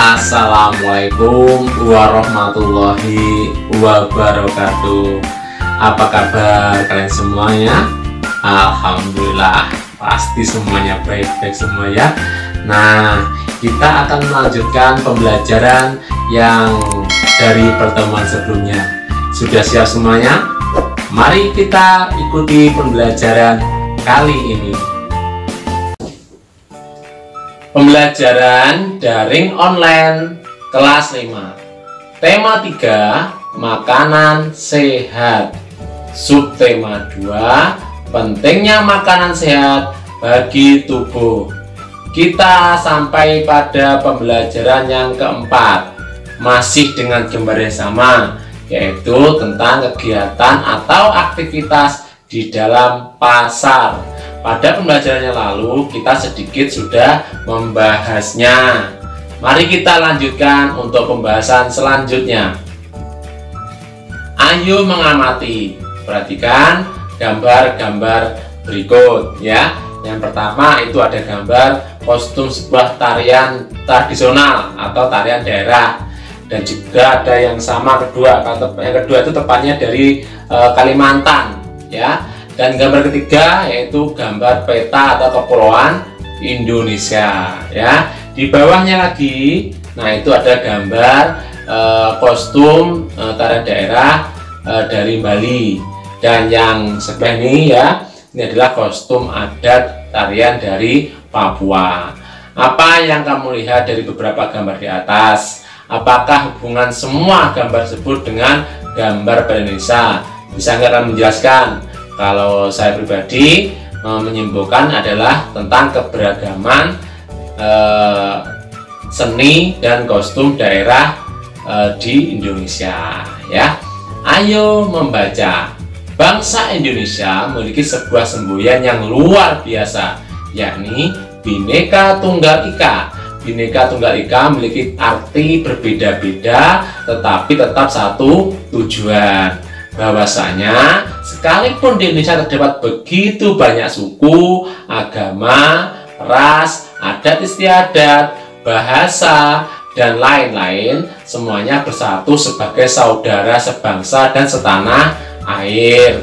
Assalamualaikum warahmatullahi wabarakatuh. Apa kabar kalian semuanya? Alhamdulillah, pasti semuanya baik-baik semua ya. Nah, kita akan melanjutkan pembelajaran yang dari pertemuan sebelumnya. Sudah siap semuanya? Mari kita ikuti pembelajaran kali ini. Pembelajaran daring online kelas 5. Tema 3, makanan sehat. Subtema 2, pentingnya makanan sehat bagi tubuh. Kita sampai pada pembelajaran yang keempat, masih dengan gambar yang sama, yaitu tentang kegiatan atau aktivitas di dalam pasar. Pada pembelajaran yang lalu kita sedikit sudah membahasnya. Mari kita lanjutkan untuk pembahasan selanjutnya. Ayo mengamati, perhatikan gambar-gambar berikut ya. Yang pertama itu ada gambar kostum sebuah tarian tradisional atau tarian daerah, dan juga ada yang sama kedua. Yang kedua itu tepatnya dari Kalimantan ya. Dan gambar ketiga yaitu gambar peta atau kepulauan Indonesia ya. Di bawahnya lagi, nah itu ada gambar kostum tarian daerah dari Bali. Dan yang sebelah ini ya, ini adalah kostum adat tarian dari Papua. Apa yang kamu lihat dari beberapa gambar di atas? Apakah hubungan semua gambar tersebut dengan gambar Indonesia? Bisa nggak kamu menjelaskan? Kalau saya pribadi menyimpulkan adalah tentang keberagaman seni dan kostum daerah di Indonesia ya. Ayo membaca. Bangsa Indonesia memiliki sebuah semboyan yang luar biasa, yakni Bhinneka Tunggal Ika. Bhinneka Tunggal Ika memiliki arti berbeda-beda tetapi tetap satu tujuan. Bahwasanya sekalipun di Indonesia terdapat begitu banyak suku, agama, ras, adat istiadat, bahasa, dan lain-lain, semuanya bersatu sebagai saudara sebangsa dan setanah air.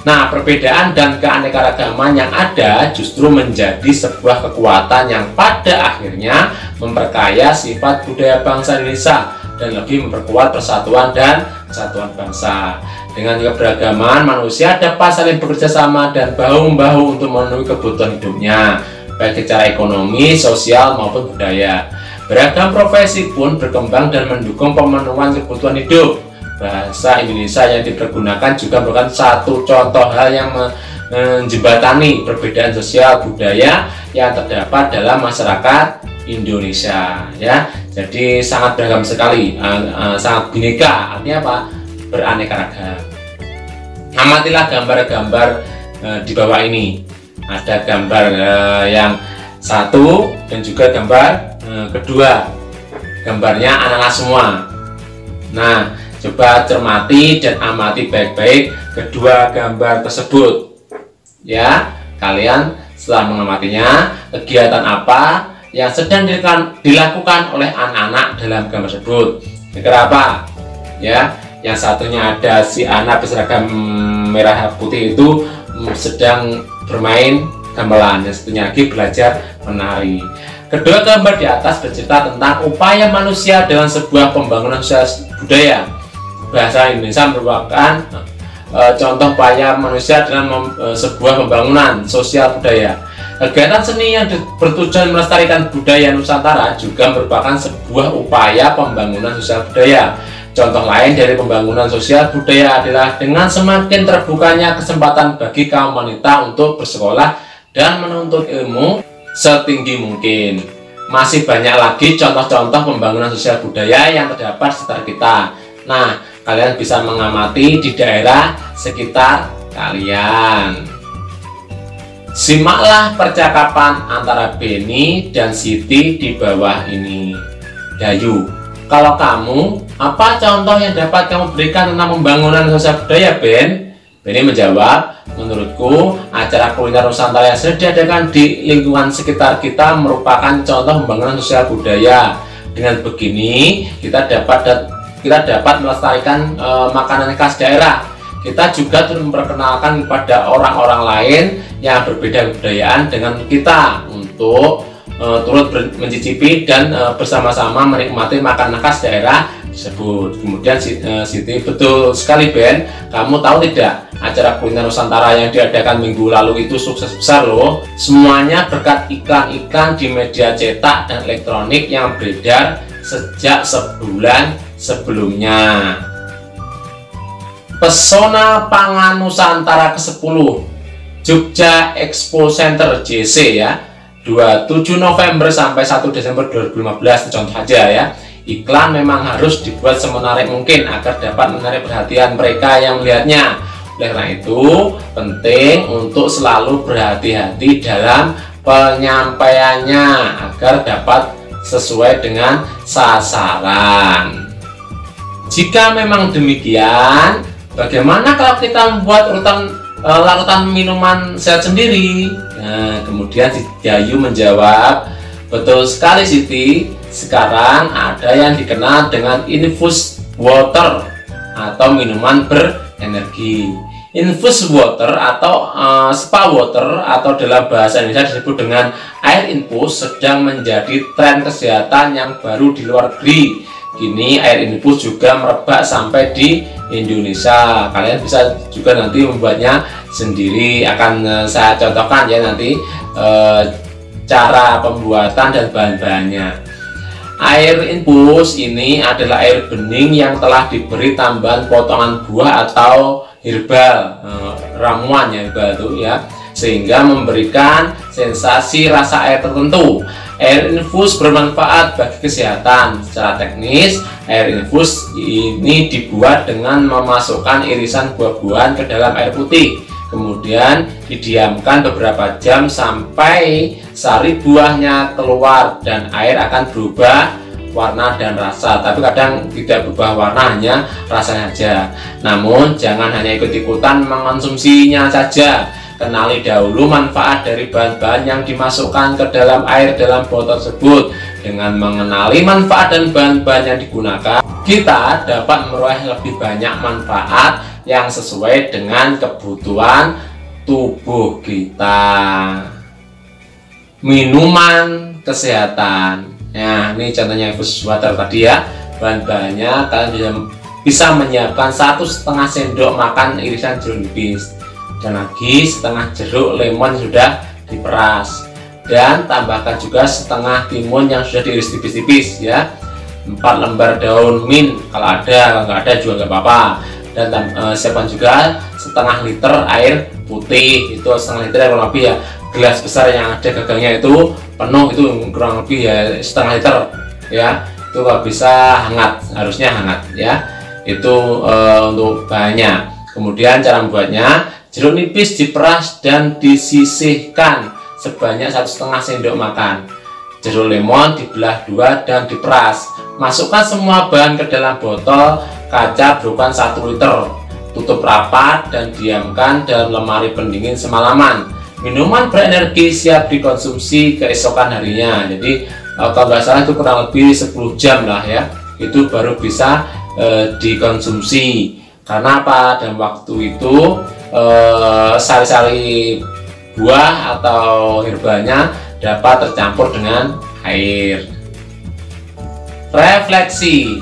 Nah, perbedaan dan keanekaragaman yang ada justru menjadi sebuah kekuatan yang pada akhirnya memperkaya sifat budaya bangsa Indonesia dan lebih memperkuat persatuan dan kesatuan bangsa. Dengan keberagaman, manusia dapat saling bekerja sama dan bahu-membahu untuk memenuhi kebutuhan hidupnya, baik secara ekonomi, sosial, maupun budaya. Beragam profesi pun berkembang dan mendukung pemenuhan kebutuhan hidup. Bahasa Indonesia yang dipergunakan juga merupakan satu contoh hal yang menjembatani perbedaan sosial budaya yang terdapat dalam masyarakat Indonesia ya. Jadi sangat beragam sekali, sangat bineka. Artinya apa? Beraneka ragam. Amatilah gambar-gambar di bawah ini. Ada gambar yang satu dan juga gambar kedua. Gambarnya anak-anak semua. Nah, coba cermati dan amati baik-baik kedua gambar tersebut. Ya, kalian setelah mengamatinya, kegiatan apa yang sedang dilakukan oleh anak-anak dalam gambar tersebut? Kira apa? Ya, yang satunya ada si anak berseragam merah putih itu sedang bermain gamelan, yang satunya lagi belajar menari. Kedua gambar di atas bercerita tentang upaya manusia dalam sebuah pembangunan sosial budaya. Bahasa Indonesia merupakan contoh upaya manusia dalam sebuah pembangunan sosial budaya. Kegiatan seni yang bertujuan melestarikan budaya Nusantara juga merupakan sebuah upaya pembangunan sosial budaya. Contoh lain dari pembangunan sosial budaya adalah dengan semakin terbukanya kesempatan bagi kaum wanita untuk bersekolah dan menuntut ilmu setinggi mungkin. Masih banyak lagi contoh-contoh pembangunan sosial budaya yang terdapat di sekitar kita. Nah, kalian bisa mengamati di daerah sekitar kalian. Simaklah percakapan antara Beni dan Siti di bawah ini. Dayu, kalau kamu, apa contoh yang dapat kamu berikan tentang pembangunan sosial budaya, Ben? Beni menjawab, menurutku, acara kuliner Nusantara yang sudah diadakan di lingkungan sekitar kita merupakan contoh pembangunan sosial budaya. Dengan begini kita dapat melestarikan makanan khas daerah. Kita juga turut memperkenalkan kepada orang-orang lain yang berbeda kebudayaan dengan kita untuk turut mencicipi dan bersama-sama menikmati makanan khas daerah tersebut. Kemudian Siti, betul sekali Ben, kamu tahu tidak, acara kuliner Nusantara yang diadakan minggu lalu itu sukses besar loh. Semuanya berkat iklan-iklan di media cetak dan elektronik yang beredar sejak sebulan sebelumnya. Pesona Pangan Nusantara ke-10 Jogja Expo Center JC ya, 27 November sampai 1 Desember 2015, contoh saja ya. Iklan memang harus dibuat semenarik mungkin agar dapat menarik perhatian mereka yang melihatnya. Oleh karena itu, penting untuk selalu berhati-hati dalam penyampaiannya agar dapat sesuai dengan sasaran. Jika memang demikian, bagaimana kalau kita membuat larutan minuman sehat sendiri? Nah, kemudian Dayu menjawab, betul sekali Siti, sekarang ada yang dikenal dengan infused water atau minuman berenergi. Infused water atau spa water atau dalam bahasa Indonesia disebut dengan air infus sedang menjadi tren kesehatan yang baru di luar negeri. Kini air infus juga merebak sampai di Indonesia. Kalian bisa juga nanti membuatnya sendiri. Akan saya contohkan ya nanti cara pembuatan dan bahan-bahannya. Air infus ini adalah air bening yang telah diberi tambahan potongan buah atau herbal, ramuan ya herbal itu ya, sehingga memberikan sensasi rasa air tertentu. Air infus bermanfaat bagi kesehatan. Secara teknis, air infus ini dibuat dengan memasukkan irisan buah-buahan ke dalam air putih, kemudian didiamkan beberapa jam sampai sari buahnya keluar dan air akan berubah warna dan rasa. Tapi kadang tidak berubah warna, hanya rasanya saja. Namun jangan hanya ikut-ikutan mengonsumsinya saja. Kenali dahulu manfaat dari bahan-bahan yang dimasukkan ke dalam air dalam botol tersebut. Dengan mengenali manfaat dan bahan-bahan yang digunakan, kita dapat meroleh lebih banyak manfaat yang sesuai dengan kebutuhan tubuh kita. Minuman kesehatan. Nah, ini contohnya infus water tadi ya. Bahan-bahannya kalian bisa menyiapkan 1,5 sendok makan irisan jeruk nipis, dan lagi setengah jeruk lemon sudah diperas, dan tambahkan juga setengah timun yang sudah diiris tipis-tipis ya, 4 lembar daun mint kalau ada, kalau nggak ada juga nggak apa-apa, dan siapkan juga setengah liter air putih. Itu setengah liter kurang lebih ya, gelas besar yang ada gagangnya itu penuh, itu kurang lebih ya setengah liter ya. Itu kalau bisa hangat, harusnya hangat ya. Itu untuk bahannya. Kemudian cara membuatnya, jeruk nipis diperas dan disisihkan sebanyak 1,5 sendok makan. Jeruk lemon dibelah 2 dan diperas. Masukkan semua bahan ke dalam botol kaca berukuran 1 liter. Tutup rapat dan diamkan dalam lemari pendingin semalaman. Minuman berenergi siap dikonsumsi keesokan harinya. Jadi kalau nggak salah itu kurang lebih 10 jam lah ya, itu baru bisa dikonsumsi. Karena apa? Dalam waktu itu sari-sari buah atau herbalnya dapat tercampur dengan air. Refleksi.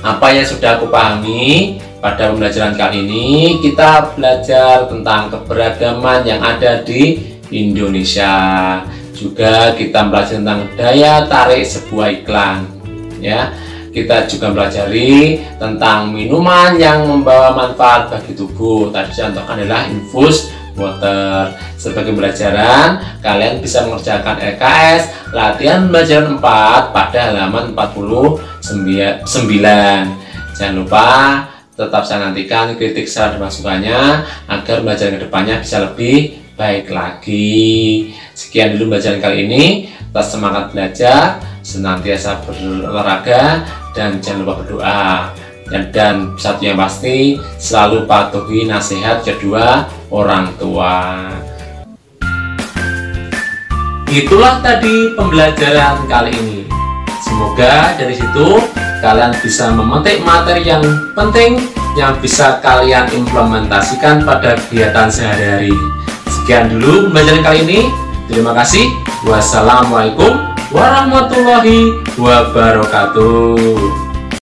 Apa yang sudah aku pahami pada pembelajaran kali ini? Kita belajar tentang keberagaman yang ada di Indonesia. Juga kita belajar tentang daya tarik sebuah iklan ya. Kita juga mempelajari tentang minuman yang membawa manfaat bagi tubuh. Tadi contohnya adalah infus water. Sebagai pembelajaran, kalian bisa mengerjakan LKS latihan pembelajaran 4 pada halaman 49. Jangan lupa tetap saya nantikan kritik, saran, dan masukannya agar pembelajaran kedepannya bisa lebih baik lagi. Sekian dulu pembelajaran kali ini. Tetap semangat belajar, senantiasa berolahraga, dan jangan lupa berdoa. Dan satu yang pasti, selalu patuhi nasihat kedua orang tua. Itulah tadi pembelajaran kali ini. Semoga dari situ kalian bisa memetik materi yang penting yang bisa kalian implementasikan pada kegiatan sehari-hari. Sekian dulu pembelajaran kali ini. Terima kasih. Wassalamualaikum warahmatullahi wabarakatuh.